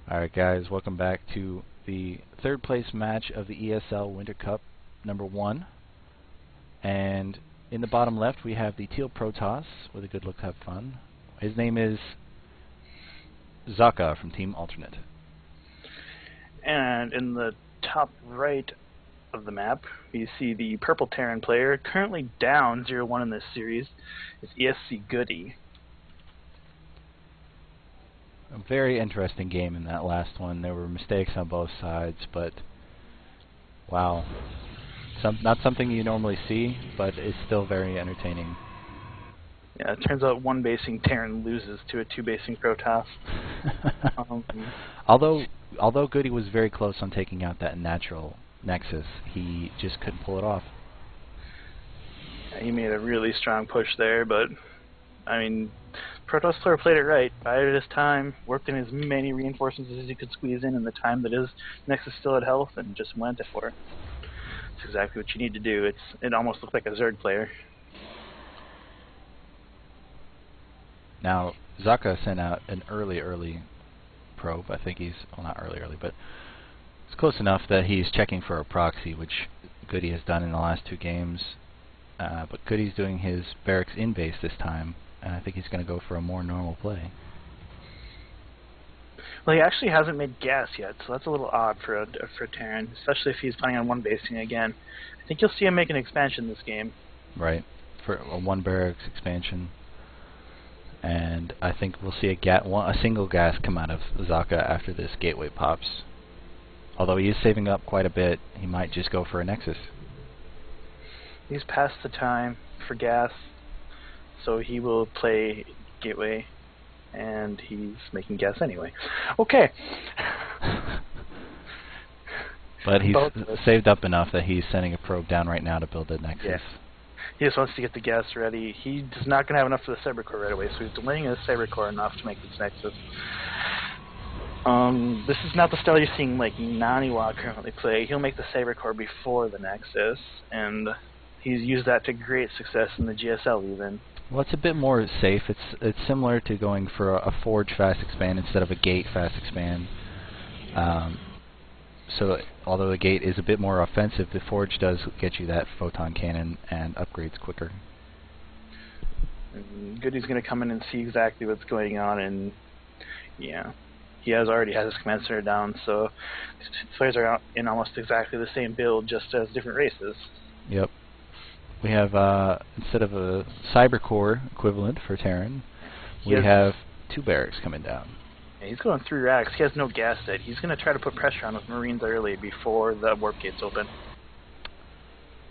Alright guys, welcome back to the third place match of the ESL Winter Cup #1. And in the bottom left we have the teal Protoss with a good look, have fun. His name is Socke from Team Alternate. And in the top right of the map, you see the purple Terran player, currently down 0-1 in this series. It's ESC Goody. A very interesting game in that last one. There were mistakes on both sides, but wow. Not something you normally see, but it's still very entertaining. Yeah, it turns out one basing Terran loses to a two basing Protoss. Although Goody was very close on taking out that natural Nexus, he just couldn't pull it off. Yeah, he made a really strong push there, but I mean, Protoss player played it right. Bided his time, worked in as many reinforcements as he could squeeze in the time that his Nexus still had health, and just went for it. It's exactly what you need to do. It almost looked like a Zerg player. Now, Socke sent out an early probe. I think he's, well, not early, but it's close enough that he's checking for a proxy, which Goody has done in the last two games. But Goody's doing his barracks in base this time, and I think he's going to go for a more normal play. Well, he actually hasn't made gas yet, so that's a little odd for Terran, especially if he's planning on one basing again. I think you'll see him make an expansion this game. Right, for a one barracks expansion. And I think we'll see a single gas come out of Socke after this gateway pops. Although he is saving up quite a bit, he might just go for a Nexus. He's past the time for gas, so he will play gateway, and he's making gas anyway. Okay. But he's saved up enough that he's sending a probe down right now to build a Nexus. Yeah. He just wants to get the gas ready. He's not going to have enough for the Cyber Core right away, so he's delaying his Cyber Core enough to make this Nexus. This is not the style you're seeing like Naniwa currently play. He'll make the Cyber Core before the Nexus, and he's used that to great success in the GSL even. Well, it's a bit more safe. It's similar to going for a Forge fast expand instead of a Gate fast expand. So although the Gate is a bit more offensive, the Forge does get you that photon cannon and upgrades quicker. And Goody's going to come in and see exactly what's going on, and yeah, he already has his command center down, so these players are out in almost exactly the same build, just as different races. Yep. We have, instead of a Cyber Core equivalent for Terran, we have two barracks coming down. Yeah, he's going 3 racks. He has no gas set. He's going to try to put pressure on with Marines early before the warp gates open.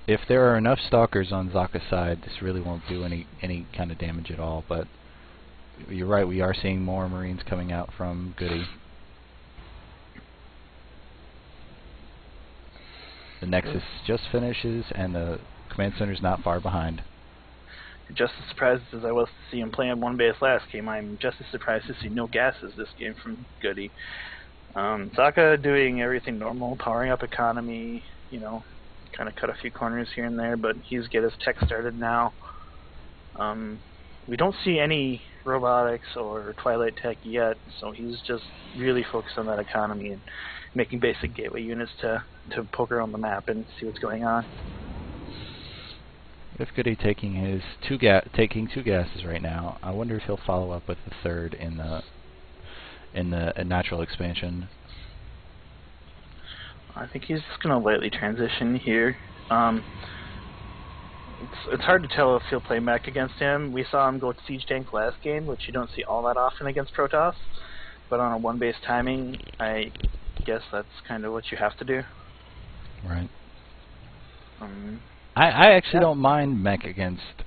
If there are enough Stalkers on Socke's side, this really won't do any kind of damage at all, but you're right, we are seeing more Marines coming out from Goody. The Nexus just finishes, and the command center's not far behind. Just as surprised as I was to see him playing one base last game, I'm just as surprised to see no gases this game from Goody. Socke doing everything normal, powering up economy, you know, kind of cut a few corners here and there, but he's get his tech started now. We don't see any robotics or Twilight tech yet, so he's just really focused on that economy and making basic gateway units to poke around the map and see what's going on. With Goody taking two gases right now, I wonder if he'll follow up with the third in the natural expansion. I think he's just going to lightly transition here. It's hard to tell if he'll play mech against him. We saw him go to siege tank last game, which you don't see all that often against Protoss. But on a one base timing, I guess that's kind of what you have to do. Right. I actually don't mind mech against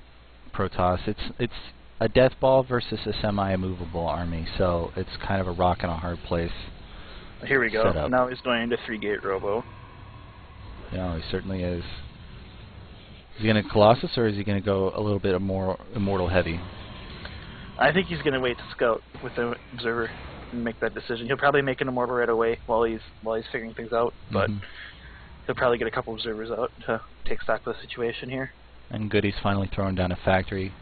Protoss. It's a death ball versus a semi-immovable army, so it's kind of a rock and a hard place. Here we go. Now he's going into 3-gate robo. Yeah, he certainly is. Is he going to Colossus, or is he going to go a little bit more immortal heavy? I think he's going to wait to scout with the observer and make that decision. He'll probably make an immortal right away while he's figuring things out, but he'll probably get a couple observers out to take stock of the situation here. And Goody's finally throwing down a factory.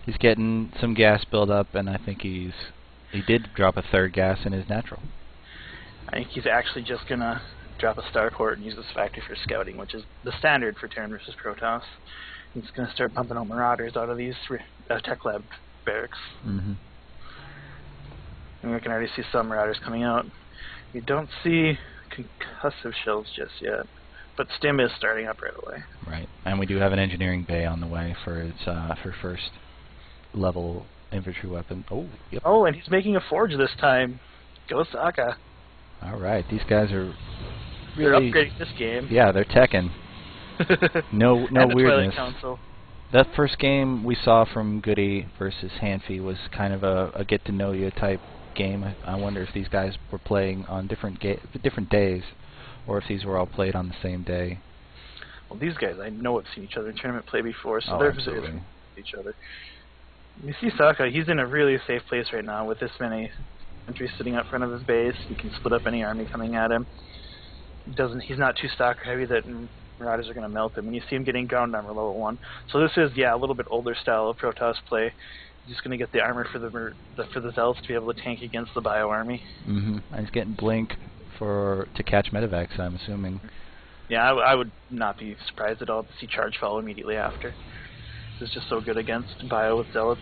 He's getting some gas build up, and I think he did drop a third gas in his natural. I think he's actually just going to drop a starport and use this factory for scouting, which is the standard for Terran versus Protoss. He's going to start pumping out Marauders out of these Tech Lab barracks. Mm-hmm. And we can already see some Marauders coming out. We don't see concussive shells just yet, but Stim is starting up right away. Right, and we do have an engineering bay on the way for its for first level infantry weapon. Oh, yep. Oh, and he's making a forge this time. Go Socke. All right, these guys are They're really upgrading this game. Yeah, they're teching. No and the weirdness. Twilight Council. That first game we saw from Goody versus Hanfi was kind of a get to know you type game. I wonder if these guys were playing on different days, or if these were all played on the same day. Well, these guys I know have seen each other in tournament play before, so Oh, they're absolutely. familiar with each other. You see Socke, he's in a really safe place right now with this many entries sitting up front of his base. He can split up any army coming at him. He's not too stalker heavy that Marauders are going to melt him. And you see him getting ground armor level 1. So this is, yeah, a little bit older style of Protoss play. He's just going to get the armor for the Zealots to be able to tank against the Bio army. Mm-hmm. And he's getting Blink to catch medevacs, I'm assuming. Yeah, I would not be surprised at all to see Charge follow immediately after. This is just so good against Bio with Zealots.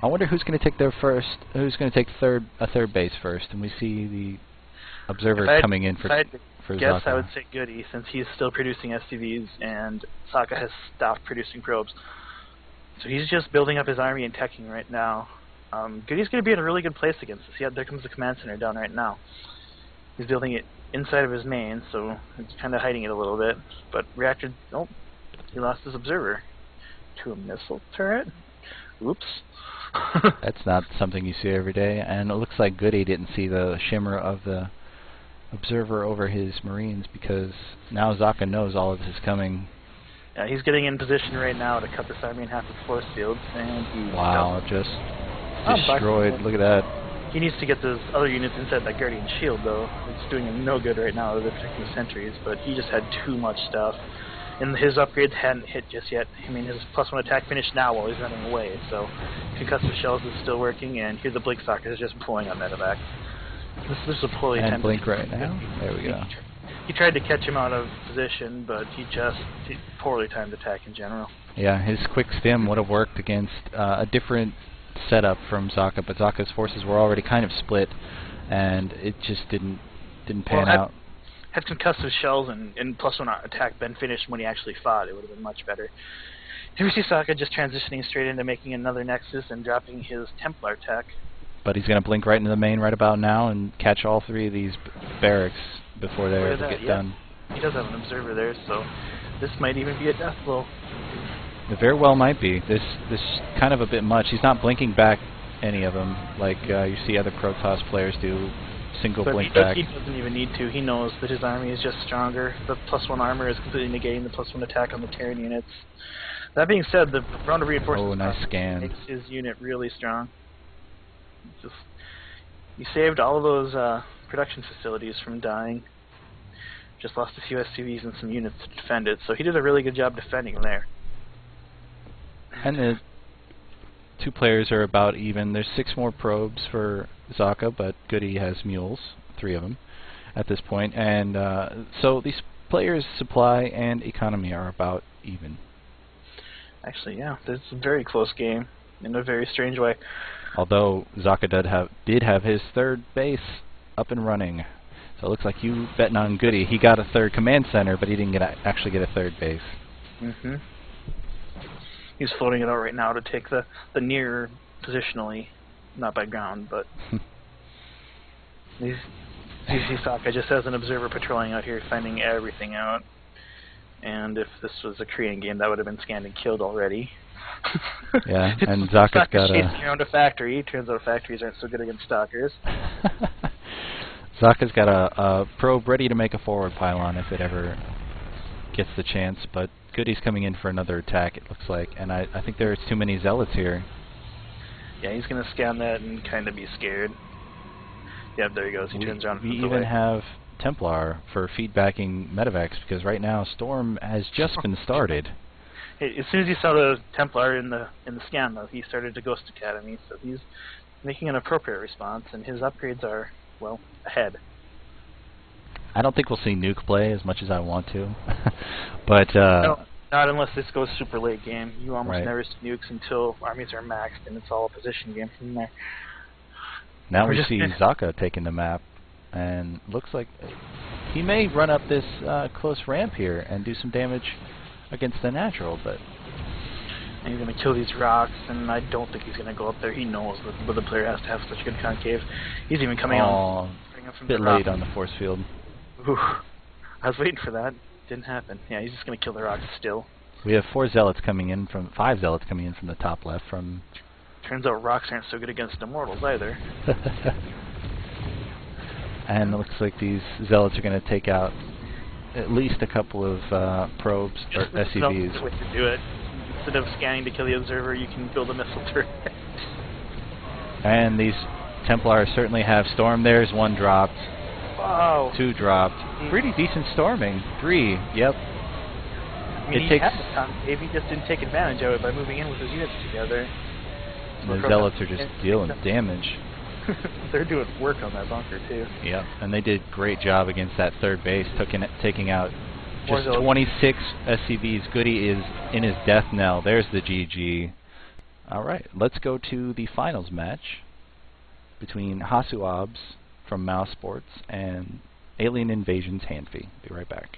I wonder who's going to take who's going to take a third base first, and we see the observers coming in for Guess Socke. I would say Goody, since he's still producing SCVs and Socke has stopped producing probes. So he's just building up his army and teching right now. Goody's going to be in a really good place against this. Yeah, there comes the command center down right now. He's building it inside of his main, so it's kind of hiding it a little bit. But reactor, oh, he lost his observer to a missile turret. Oops. That's not something you see every day, and it looks like Goody didn't see the shimmer of the observer over his Marines, because now Socke knows all of this is coming. Yeah, he's getting in position right now to cut this army in half its force fields, and he Just destroyed. Look at that. He needs to get those other units inside that Guardian Shield, though. It's doing him no good right now. They're protecting the sentries, but he just had too much stuff. And his upgrades hadn't hit just yet. I mean, his +1 attack finished now while he's running away, so concussive shells is still working, and here the Blink Socke is just pulling on medevac. This is a poorly And timed Blink right now. There we go. He tried to catch him out of position, but he poorly timed attack in general. Yeah, his quick stim would have worked against a different setup from Socke, but Socke's forces were already kind of split, and it just didn't pan out. Had concussive shells and +1 attack been finished when he actually fought, it would have been much better. Here we see Socke just transitioning straight into making another Nexus and dropping his Templar tech. But he's going to blink right into the main right about now and catch all three of these barracks before they ever get done. He does have an observer there, so this might even be a death blow. It very well might be. This kind of a bit much. He's not blinking back any of them like you see other Protoss players do. Single blink back. He doesn't even need to. He knows that his army is just stronger. The +1 armor is completely negating the +1 attack on the Terran units. That being said, the round of reinforcements nice scan. makes his unit really strong. He saved all of those production facilities from dying. Just lost a few SCVs and some units to defend it, so he did a really good job defending there. And the two players are about even. There's 6 more probes for Socke, but Goody has mules, 3 of them at this point, and so these players' supply and economy are about even. Actually, yeah, it's a very close game in a very strange way. Although Socke did have his 3rd base up and running, so it looks like you betting on Goody. He got a 3rd command center, but he didn't actually get a 3rd base. Mm-hmm. He's floating it out right now to take the nearer positionally, not by ground, but you see Socke just has an observer patrolling out here, finding everything out. And if this was a Korean game, that would have been scanned and killed already. Yeah, and Socke's got chasing around a factory. Turns out factories aren't so good against stalkers. Socke's got a probe ready to make a forward pylon if it ever gets the chance, but Goody's coming in for another attack, it looks like, and I think there's too many zealots here. Yeah, he's going to scan that and kind of be scared. Yeah, there he goes. He turns around and we even have Templar for feedbacking medevacs, because right now Storm has just been started. As soon as he saw the Templar in the scan, though, he started to Ghost Academy, so he's making an appropriate response, and his upgrades are, well, ahead. I don't think we'll see Nuke play as much as I want to, but No, not unless this goes super late game. You almost right. never see nukes until armies are maxed, and it's all a position game from there. Now We're we just see Socke taking the map, and looks like he may run up this close ramp here and do some damage against the natural, but and he's going to kill these rocks, and I don't think he's going to go up there. He knows that the player has to have such good concave. He's even coming on. A bit late on the force field. Ooh, I was waiting for that. Didn't happen. Yeah, he's just going to kill the rocks still. We have 5 zealots coming in from the top left from... Turns out rocks aren't so good against immortals either. And it looks like these zealots are going to take out at least a couple of probes or SCVs. That's the way to do it. Instead of scanning to kill the observer, you can build a missile turret. And these Templars certainly have storm. There's 1 dropped. Wow. 2 dropped. Pretty decent storming. 3. Yep. I mean, It takes. If he just didn't take advantage of it by moving in with his units together. The zealots are just dealing damage. They're doing work on that bunker too. Yep, and they did a great job against that 3rd base, taking out just 26 SCVs. Goody is in his death knell. There's the GG. All right, let's go to the finals match between Hasuabs from Mouse Sports and Alien Invasion's Hanfi. Be right back.